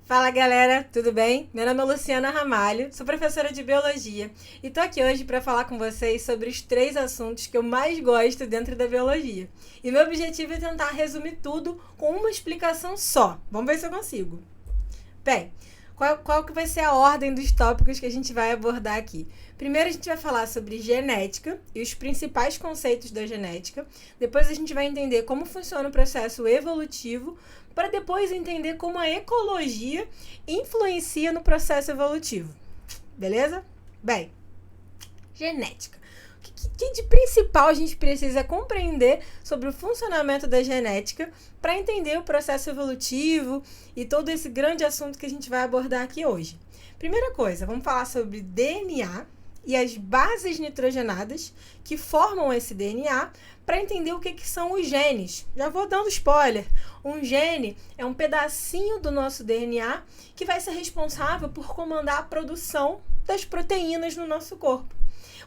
Fala galera, tudo bem? Meu nome é Luciana Ramalho, sou professora de Biologia e tô aqui hoje para falar com vocês sobre os 3 assuntos que eu mais gosto dentro da Biologia. E meu objetivo é tentar resumir tudo com uma explicação só. Vamos ver se eu consigo. Bem, qual que vai ser a ordem dos tópicos que a gente vai abordar aqui? Primeiro a gente vai falar sobre genética e os principais conceitos da genética. Depois a gente vai entender como funciona o processo evolutivo, para depois entender como a ecologia influencia no processo evolutivo. Beleza? Bem, genética. O que de principal a gente precisa compreender sobre o funcionamento da genética para entender o processo evolutivo e todo esse grande assunto que a gente vai abordar aqui hoje? Primeira coisa, vamos falar sobre DNA e as bases nitrogenadas que formam esse DNA para entender o que são os genes. Já vou dando spoiler. Um gene é um pedacinho do nosso DNA que vai ser responsável por comandar a produção das proteínas no nosso corpo.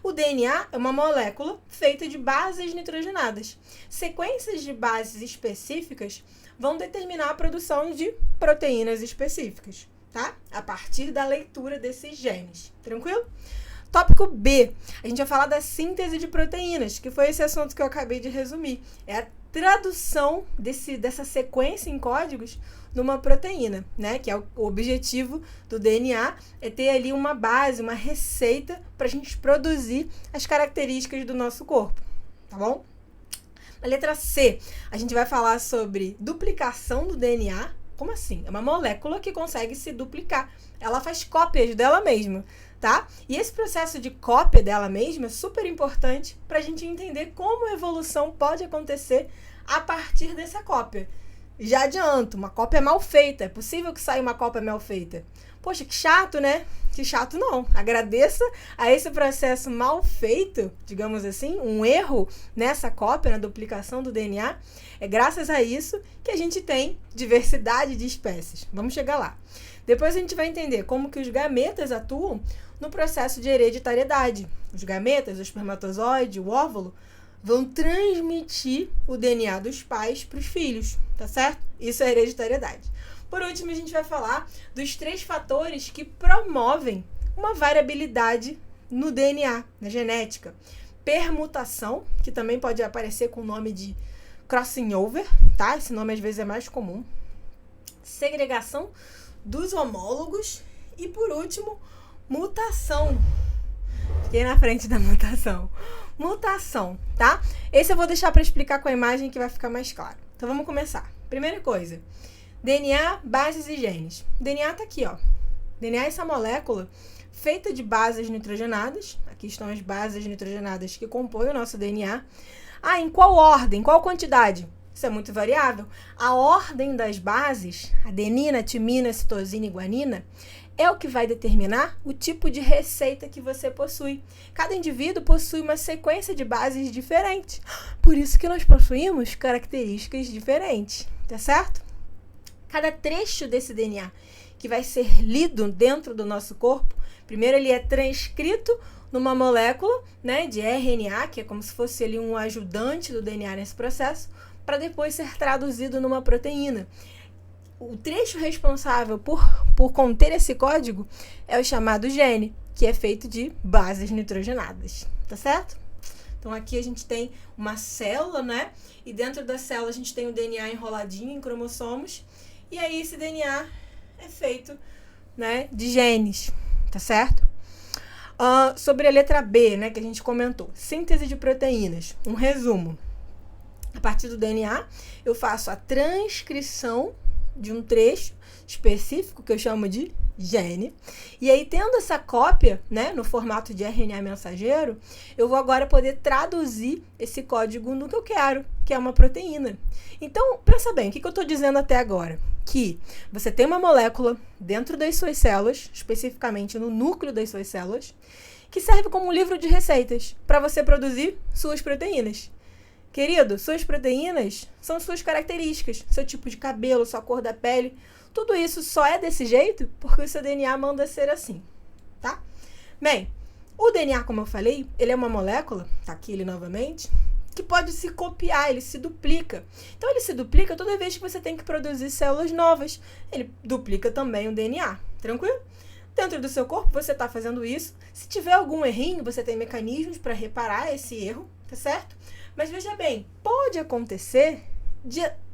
O DNA é uma molécula feita de bases nitrogenadas. Sequências de bases específicas vão determinar a produção de proteínas específicas, tá? A partir da leitura desses genes. Tranquilo? Tópico B, a gente vai falar da síntese de proteínas, que foi esse assunto que eu acabei de resumir. É a tradução dessa sequência em códigos numa proteína, né? Que é o objetivo do DNA, é ter ali uma base, uma receita para a gente produzir as características do nosso corpo, tá bom? Na letra C, a gente vai falar sobre duplicação do DNA. Como assim? É uma molécula que consegue se duplicar. Ela faz cópias dela mesma, tá? E esse processo de cópia dela mesma é super importante para a gente entender como a evolução pode acontecer a partir dessa cópia. Já adianto, uma cópia mal feita. É possível que saia uma cópia mal feita. Poxa, que chato, né? Que chato não. Agradeça a esse processo mal feito, digamos assim, um erro nessa cópia, na duplicação do DNA. É graças a isso que a gente tem diversidade de espécies. Vamos chegar lá. Depois a gente vai entender como que os gametas atuam no processo de hereditariedade. Os gametas, o espermatozoide, o óvulo, vão transmitir o DNA dos pais para os filhos, tá certo? Isso é hereditariedade. Por último, a gente vai falar dos 3 fatores que promovem uma variabilidade no DNA, na genética. Permutação, que também pode aparecer com o nome de crossing over, tá? Esse nome às vezes é mais comum. Segregação dos homólogos e, por último, mutação. Fiquei na frente da mutação. Mutação, tá? Esse eu vou deixar para explicar com a imagem que vai ficar mais claro. Então vamos começar. Primeira coisa, DNA, bases e genes. DNA tá aqui, ó. DNA é essa molécula feita de bases nitrogenadas. Aqui estão as bases nitrogenadas que compõem o nosso DNA. Ah, em qual ordem? Qual quantidade? Isso é muito variável. A ordem das bases, adenina, timina, citosina e guanina, é o que vai determinar o tipo de receita que você possui. Cada indivíduo possui uma sequência de bases diferente. Por isso que nós possuímos características diferentes, tá certo? Cada trecho desse DNA que vai ser lido dentro do nosso corpo, primeiro ele é transcrito numa molécula, né, de RNA, que é como se fosse ali um ajudante do DNA nesse processo, para depois ser traduzido numa proteína. O trecho responsável por conter esse código é o chamado gene, que é feito de bases nitrogenadas, tá certo? Então aqui a gente tem uma célula, né? E dentro da célula a gente tem o DNA enroladinho em cromossomos, e aí esse DNA é feito, né, de genes, tá certo? Sobre a letra B, né, que a gente comentou, síntese de proteínas, um resumo. A partir do DNA, eu faço a transcrição de um trecho específico que eu chamo de gene. E aí, tendo essa cópia, né, no formato de RNA mensageiro, eu vou agora poder traduzir esse código no que eu quero, que é uma proteína. Então, pensa bem, o que eu estou dizendo até agora? Que você tem uma molécula dentro das suas células, especificamente no núcleo das suas células, que serve como um livro de receitas para você produzir suas proteínas. Querido, suas proteínas são suas características, seu tipo de cabelo, sua cor da pele. Tudo isso só é desse jeito porque o seu DNA manda ser assim, tá? Bem, o DNA, como eu falei, ele é uma molécula, tá aqui ele novamente, que pode se copiar, ele se duplica. Então, ele se duplica toda vez que você tem que produzir células novas. Ele duplica também o DNA, tranquilo? Dentro do seu corpo, você está fazendo isso. Se tiver algum errinho, você tem mecanismos para reparar esse erro, tá certo? Mas veja bem, pode acontecer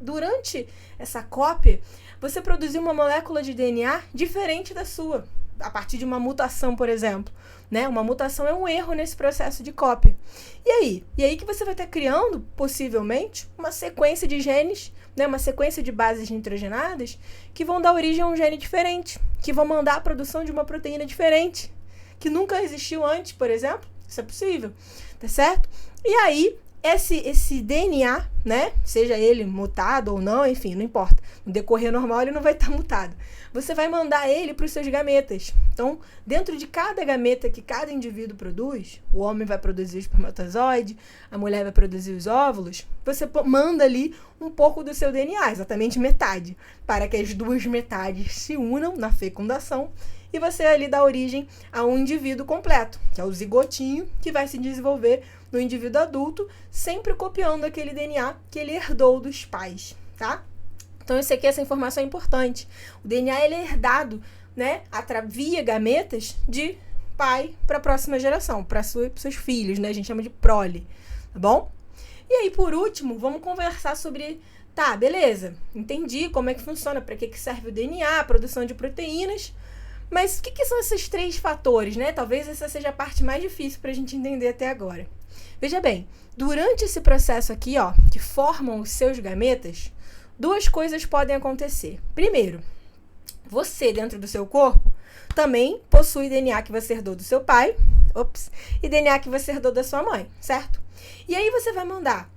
durante essa cópia, você produzir uma molécula de DNA diferente da sua, a partir de uma mutação, por exemplo. Né? Uma mutação é um erro nesse processo de cópia. E aí? E aí que você vai estar criando, possivelmente, uma sequência de genes, né? Uma sequência de bases nitrogenadas que vão dar origem a um gene diferente, que vão mandar a produção de uma proteína diferente, que nunca existiu antes, por exemplo. Isso é possível, tá certo? E aí, esse DNA, né? Seja ele mutado ou não, enfim, não importa. No decorrer normal, ele não vai estar mutado. Você vai mandar ele para os seus gametas. Então, dentro de cada gameta que cada indivíduo produz, o homem vai produzir o espermatozoide, a mulher vai produzir os óvulos, você manda ali um pouco do seu DNA, exatamente metade, para que as duas metades se unam na fecundação e você ali dá origem a um indivíduo completo, que é o zigotinho, que vai se desenvolver no indivíduo adulto, sempre copiando aquele DNA que ele herdou dos pais, tá? Então, essa informação é importante. O DNA ele é herdado, né, via gametas de pai para a próxima geração, para seus filhos, né? A gente chama de prole, tá bom? E aí, por último, vamos conversar sobre... Tá, beleza, entendi como é que funciona, para que serve o DNA, a produção de proteínas, mas o que são esses 3 fatores, né? Talvez essa seja a parte mais difícil para a gente entender até agora. Veja bem, durante esse processo aqui, ó, que formam os seus gametas, 2 coisas podem acontecer. Primeiro, você dentro do seu corpo também possui DNA que você herdou do seu pai, e DNA que você herdou da sua mãe, certo? E aí você vai mandar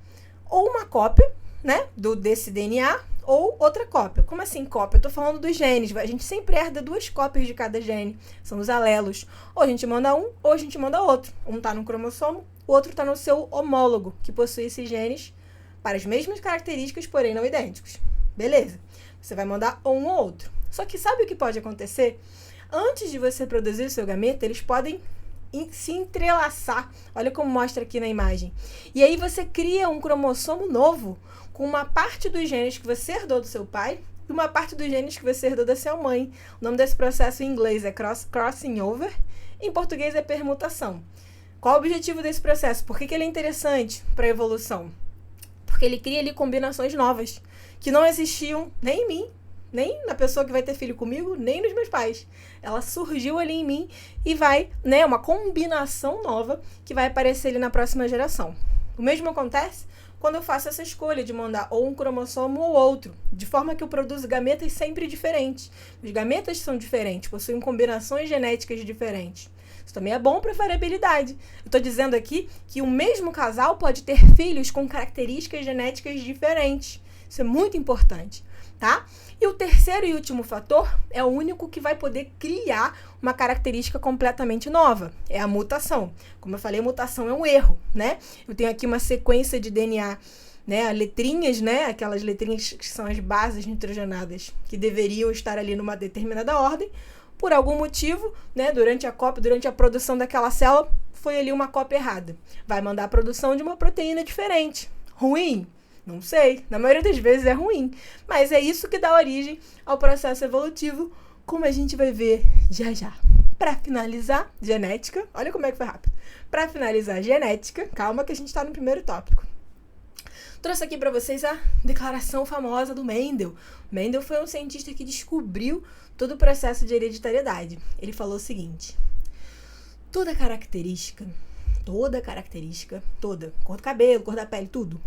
ou uma cópia, né, desse DNA, ou outra cópia. Como assim cópia? Eu tô falando dos genes. A gente sempre herda 2 cópias de cada gene. São os alelos. Ou a gente manda um, ou a gente manda outro. Um tá no cromossomo, o outro tá no seu homólogo, que possui esses genes para as mesmas características, porém não idênticos. Beleza. Você vai mandar um ou outro. Só que sabe o que pode acontecer? Antes de você produzir o seu gameta, eles podem se entrelaçar. Olha como mostra aqui na imagem. E aí você cria um cromossomo novo com uma parte dos genes que você herdou do seu pai e uma parte dos genes que você herdou da sua mãe. O nome desse processo em inglês é crossing over. Em português é permutação. Qual o objetivo desse processo? Por que ele é interessante para a evolução? Porque ele cria ali combinações novas que não existiam nem em mim, nem na pessoa que vai ter filho comigo, nem nos meus pais. Ela surgiu ali em mim e vai, né, uma combinação nova que vai aparecer ali na próxima geração. O mesmo acontece quando eu faço essa escolha de mandar ou um cromossomo ou outro, de forma que eu produzo gametas sempre diferentes. Os gametas são diferentes, possuem combinações genéticas diferentes. Isso também é bom para variabilidade. Eu estou dizendo aqui que o mesmo casal pode ter filhos com características genéticas diferentes. Isso é muito importante, tá? E o terceiro e último fator é o único que vai poder criar uma característica completamente nova. É a mutação. Como eu falei, mutação é um erro, né? Eu tenho aqui uma sequência de DNA, né? Letrinhas, né? Aquelas letrinhas que são as bases nitrogenadas que deveriam estar ali numa determinada ordem. Por algum motivo, né? Durante a cópia, durante a produção daquela célula, foi ali uma cópia errada. Vai mandar a produção de uma proteína diferente. Ruim? Não sei, na maioria das vezes é ruim, mas é isso que dá origem ao processo evolutivo, como a gente vai ver já já. Para finalizar, genética, olha como é que foi rápido. Para finalizar, genética, calma que a gente está no primeiro tópico. Trouxe aqui para vocês a declaração famosa do Mendel. Mendel foi um cientista que descobriu todo o processo de hereditariedade. Ele falou o seguinte: toda característica, cor do cabelo, cor da pele, tudo,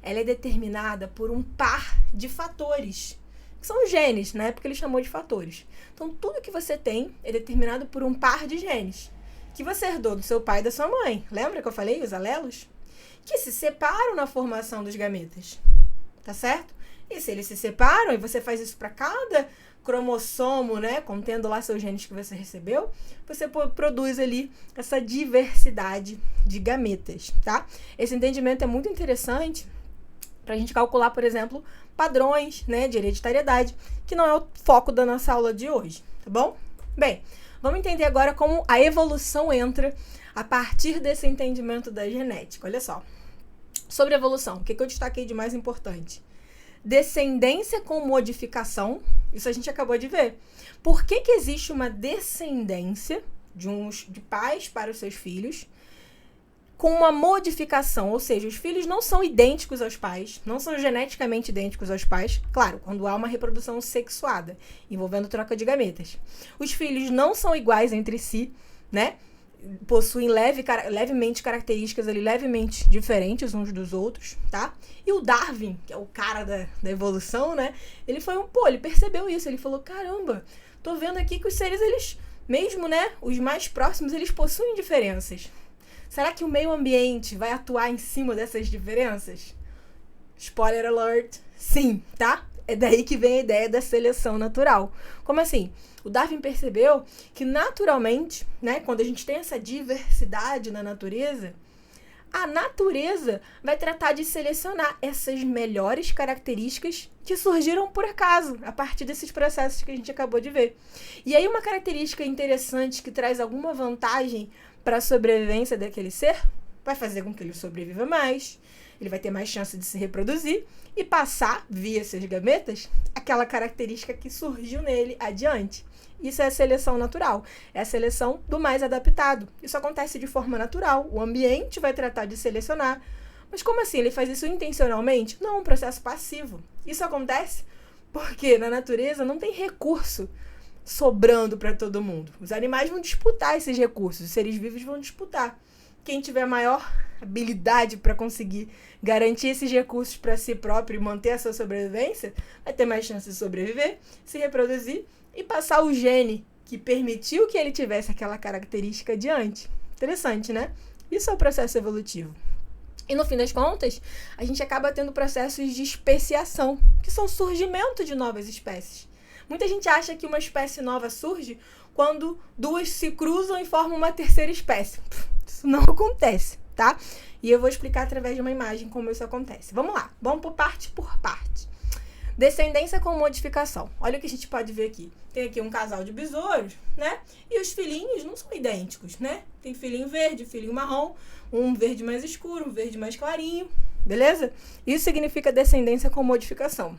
ela é determinada por um par de fatores, que são os genes, na época ele chamou de fatores. Então, tudo que você tem é determinado por um par de genes, que você herdou do seu pai e da sua mãe. Lembra que eu falei, os alelos? Que se separam na formação dos gametas, tá certo? E se eles se separam, e você faz isso para cada cromossomo, né, contendo lá seus genes que você recebeu, você produz ali essa diversidade de gametas, tá? Esse entendimento é muito interessante para a gente calcular, por exemplo, padrões, né, de hereditariedade, que não é o foco da nossa aula de hoje, tá bom? Bem, vamos entender agora como a evolução entra a partir desse entendimento da genética. Olha só, Sobre evolução, o que eu destaquei de mais importante? Descendência com modificação, isso a gente acabou de ver. Por que existe uma descendência de pais para os seus filhos com uma modificação? Ou seja, os filhos não são idênticos aos pais, não são geneticamente idênticos aos pais, claro, quando há uma reprodução sexuada, envolvendo troca de gametas. Os filhos não são iguais entre si, né? Possuem levemente características ali, levemente diferentes uns dos outros, tá? E o Darwin, que é o cara da evolução, né? Ele ele percebeu isso, ele falou, caramba, tô vendo aqui que os seres, eles, mesmo, né, os mais próximos, eles possuem diferenças. Será que o meio ambiente vai atuar em cima dessas diferenças? Spoiler alert, sim, tá? É daí que vem a ideia da seleção natural. Como assim? O Darwin percebeu que naturalmente, né, quando a gente tem essa diversidade na natureza, a natureza vai tratar de selecionar essas melhores características que surgiram por acaso, a partir desses processos que a gente acabou de ver. E aí uma característica interessante que traz alguma vantagem para a sobrevivência daquele ser, vai fazer com que ele sobreviva mais, ele vai ter mais chance de se reproduzir e passar, via seus gametas, aquela característica que surgiu nele adiante. Isso é a seleção natural, é a seleção do mais adaptado. Isso acontece de forma natural, o ambiente vai tratar de selecionar. Mas como assim? Ele faz isso intencionalmente? Não, é um processo passivo. Isso acontece porque na natureza não tem recurso sobrando para todo mundo. Os animais vão disputar esses recursos, os seres vivos vão disputar. Quem tiver maior habilidade para conseguir garantir esses recursos para si próprio e manter a sua sobrevivência, vai ter mais chance de sobreviver, se reproduzir e passar o gene que permitiu que ele tivesse aquela característica adiante. Interessante, né? Isso é o processo evolutivo. E no fim das contas, a gente acaba tendo processos de especiação, que são o surgimento de novas espécies. Muita gente acha que uma espécie nova surge quando duas se cruzam e formam uma terceira espécie. Isso não acontece, tá? E eu vou explicar através de uma imagem como isso acontece. Vamos lá, vamos por parte. Descendência com modificação. Olha o que a gente pode ver aqui. Tem aqui um casal de besouros, né? E os filhinhos não são idênticos, né? Tem filhinho verde, filhinho marrom, um verde mais escuro, um verde mais clarinho, beleza? Isso significa descendência com modificação.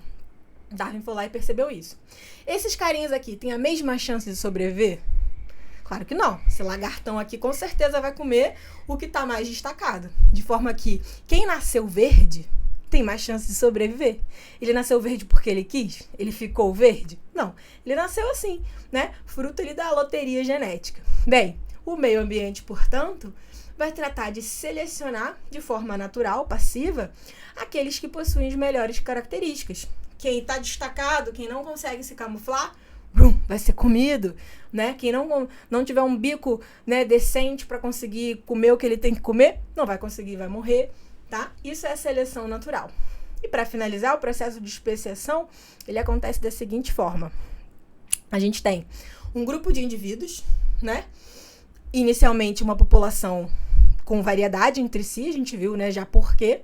Darwin foi lá e percebeu isso. Esses carinhas aqui têm a mesma chance de sobreviver? Claro que não. Esse lagartão aqui com certeza vai comer o que está mais destacado. De forma que quem nasceu verde tem mais chance de sobreviver. Ele nasceu verde porque ele quis? Ele ficou verde? Não. Ele nasceu assim, né? Fruto ali da loteria genética. Bem, o meio ambiente, portanto, vai tratar de selecionar de forma natural, passiva, aqueles que possuem as melhores características. Quem está destacado, quem não consegue se camuflar, vai ser comido, né? Quem não tiver um bico, né, decente para conseguir comer o que ele tem que comer, não vai conseguir, vai morrer, tá? Isso é a seleção natural. E para finalizar, o processo de especiação, ele acontece da seguinte forma. A gente tem um grupo de indivíduos, né? Inicialmente uma população com variedade entre si, a gente viu, né, já por quê.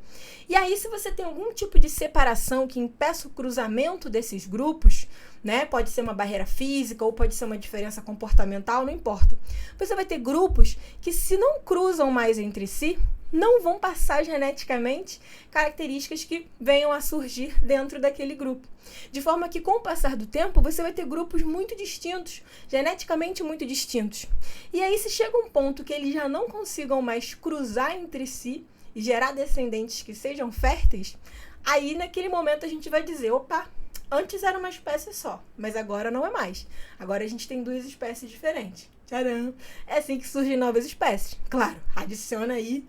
E aí, se você tem algum tipo de separação que impeça o cruzamento desses grupos, né, pode ser uma barreira física ou pode ser uma diferença comportamental, não importa. Você vai ter grupos que, se não cruzam mais entre si, não vão passar geneticamente características que venham a surgir dentro daquele grupo. De forma que, com o passar do tempo, você vai ter grupos muito distintos, geneticamente muito distintos. E aí, se chega um ponto que eles já não consigam mais cruzar entre si e gerar descendentes que sejam férteis, aí, naquele momento, a gente vai dizer, opa, antes era uma espécie só, mas agora não é mais. Agora a gente tem duas espécies diferentes. Tcharam! É assim que surgem novas espécies. Claro, adiciona aí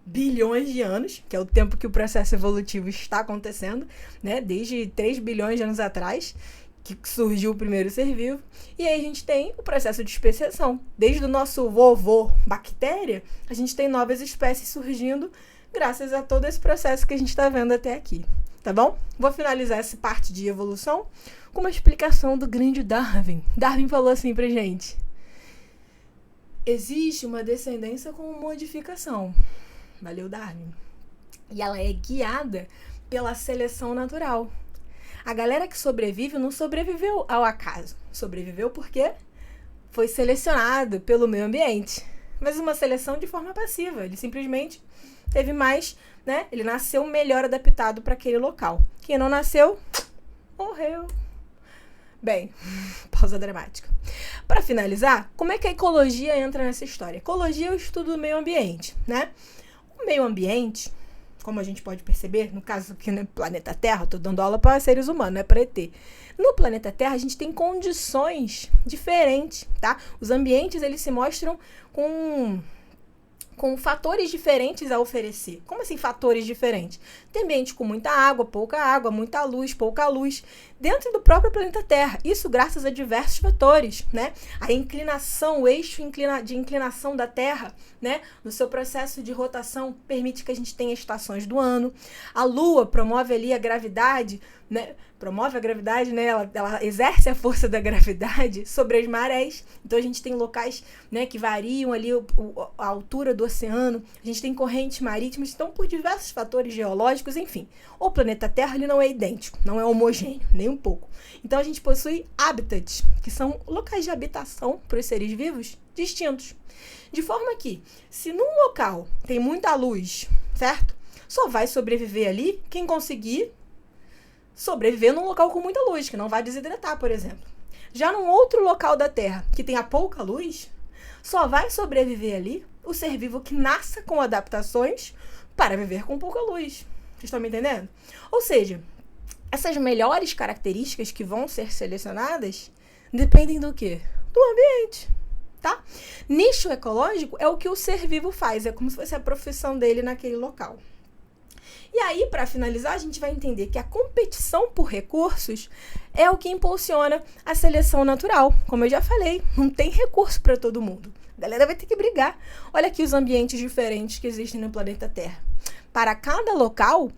bilhões de anos, que é o tempo que o processo evolutivo está acontecendo, né? Desde 3 bilhões de anos atrás, que surgiu o primeiro ser vivo. E aí a gente tem o processo de especiação. Desde o nosso vovô bactéria, a gente tem novas espécies surgindo graças a todo esse processo que a gente está vendo até aqui. Tá bom? Vou finalizar essa parte de evolução com uma explicação do grande Darwin. Darwin falou assim pra gente: existe uma descendência com modificação. Valeu, Darwin. E ela é guiada pela seleção natural. A galera que sobrevive não sobreviveu ao acaso. Sobreviveu porque foi selecionado pelo meio ambiente. mas uma seleção de forma passiva. Ele simplesmente teve mais, né? Ele nasceu melhor adaptado para aquele local. Quem não nasceu, morreu. Bem, pausa dramática. Para finalizar, como é que a ecologia entra nessa história? Ecologia é o estudo do meio ambiente, né? O meio ambiente, como a gente pode perceber, no caso aqui no planeta Terra, estou dando aula para seres humanos, não é para ET. No planeta Terra, a gente tem condições diferentes, tá? Os ambientes, eles se mostram com fatores diferentes a oferecer. Como assim fatores diferentes? Tem ambiente com muita água, muita luz, pouca luz, dentro do próprio planeta Terra. Isso graças a diversos fatores, né? A inclinação, o eixo de inclinação da Terra, né? No seu processo de rotação, permite que a gente tenha estações do ano. A Lua promove ali a gravidade, né? Promove a gravidade, né? Ela exerce a força da gravidade sobre as marés. Então, a gente tem locais, né, que variam ali a altura do oceano. A gente tem correntes marítimas. Então, por diversos fatores geológicos, enfim. O planeta Terra, ele não é idêntico, não é homogêneo, nem um pouco. Então, a gente possui habitats, que são locais de habitação para os seres vivos distintos. De forma que, se num local tem muita luz, certo? Só vai sobreviver ali quem conseguir sobreviver num local com muita luz, que não vai desidratar, por exemplo. Já num outro local da Terra, que tenha pouca luz, só vai sobreviver ali o ser vivo que nasça com adaptações para viver com pouca luz. Vocês estão me entendendo? Ou seja, essas melhores características que vão ser selecionadas dependem do quê? Do ambiente, tá? Nicho ecológico é o que o ser vivo faz, é como se fosse a profissão dele naquele local. E aí, para finalizar, a gente vai entender que a competição por recursos é o que impulsiona a seleção natural. Como eu já falei, não tem recurso para todo mundo. A galera vai ter que brigar. Olha aqui os ambientes diferentes que existem no planeta Terra. Para cada local,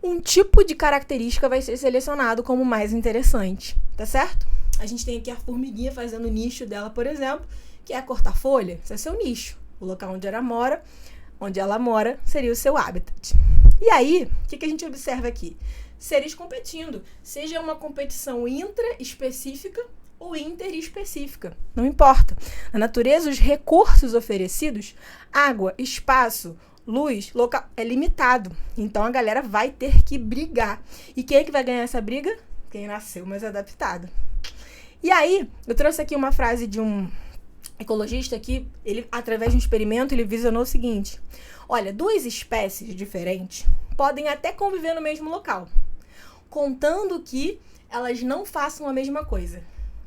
um tipo de característica vai ser selecionado como mais interessante, tá certo? A gente tem aqui a formiguinha fazendo o nicho dela, por exemplo, que é cortar folha. Esse é o seu nicho. O local onde ela mora seria o seu habitat. E aí, o que a gente observa aqui? Seres competindo, seja uma competição intra-específica ou interespecífica, não importa. Na natureza, os recursos oferecidos, água, espaço, luz, local, é limitado. Então, a galera vai ter que brigar. E quem é que vai ganhar essa briga? Quem nasceu mais adaptado. E aí, eu trouxe aqui uma frase de um ecologista que, ele, através de um experimento, ele visionou o seguinte: olha, duas espécies diferentes podem até conviver no mesmo local, contando que elas não façam a mesma coisa,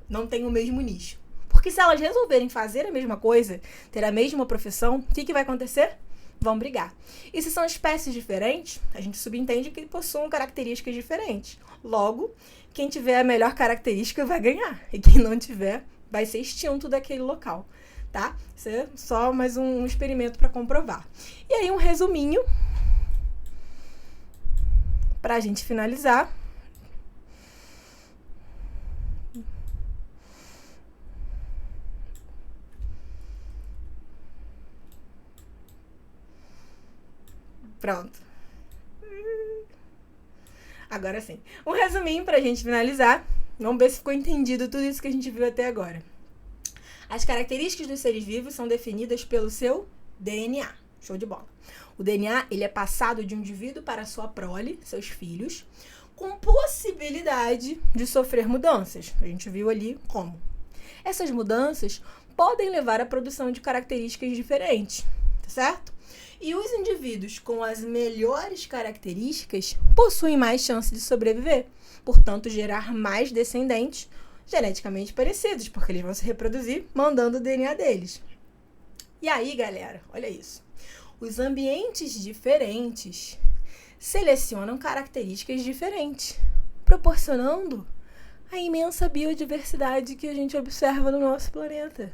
não tenham o mesmo nicho. Porque se elas resolverem fazer a mesma coisa, ter a mesma profissão, o que vai acontecer? Vão brigar. E se são espécies diferentes, a gente subentende que possuem características diferentes. Logo, quem tiver a melhor característica vai ganhar, e quem não tiver vai ser extinto daquele local, tá? Isso é só mais um experimento para comprovar. E aí um resuminho para a gente finalizar. Pronto. Agora sim. Um resuminho para a gente finalizar. Vamos ver se ficou entendido tudo isso que a gente viu até agora. As características dos seres vivos são definidas pelo seu DNA. Show de bola. O DNA, ele é passado de um indivíduo para sua prole, seus filhos, com possibilidade de sofrer mudanças. A gente viu ali como. Essas mudanças podem levar à produção de características diferentes, tá certo? E os indivíduos com as melhores características possuem mais chance de sobreviver, portanto, gerar mais descendentes geneticamente parecidos, porque eles vão se reproduzir mandando o DNA deles. E aí, galera, olha isso. Os ambientes diferentes selecionam características diferentes, proporcionando a imensa biodiversidade que a gente observa no nosso planeta.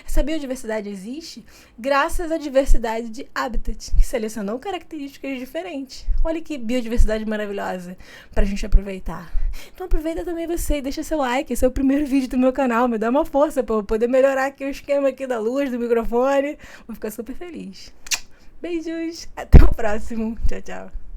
Essa biodiversidade existe graças à diversidade de habitat, que selecionou características diferentes. Olha que biodiversidade maravilhosa para a gente aproveitar. Então aproveita também você e deixa seu like. Esse é o primeiro vídeo do meu canal. Me dá uma força para eu poder melhorar aqui o esquema aqui da luz, do microfone. Vou ficar super feliz. Beijos. Até o próximo. Tchau, tchau.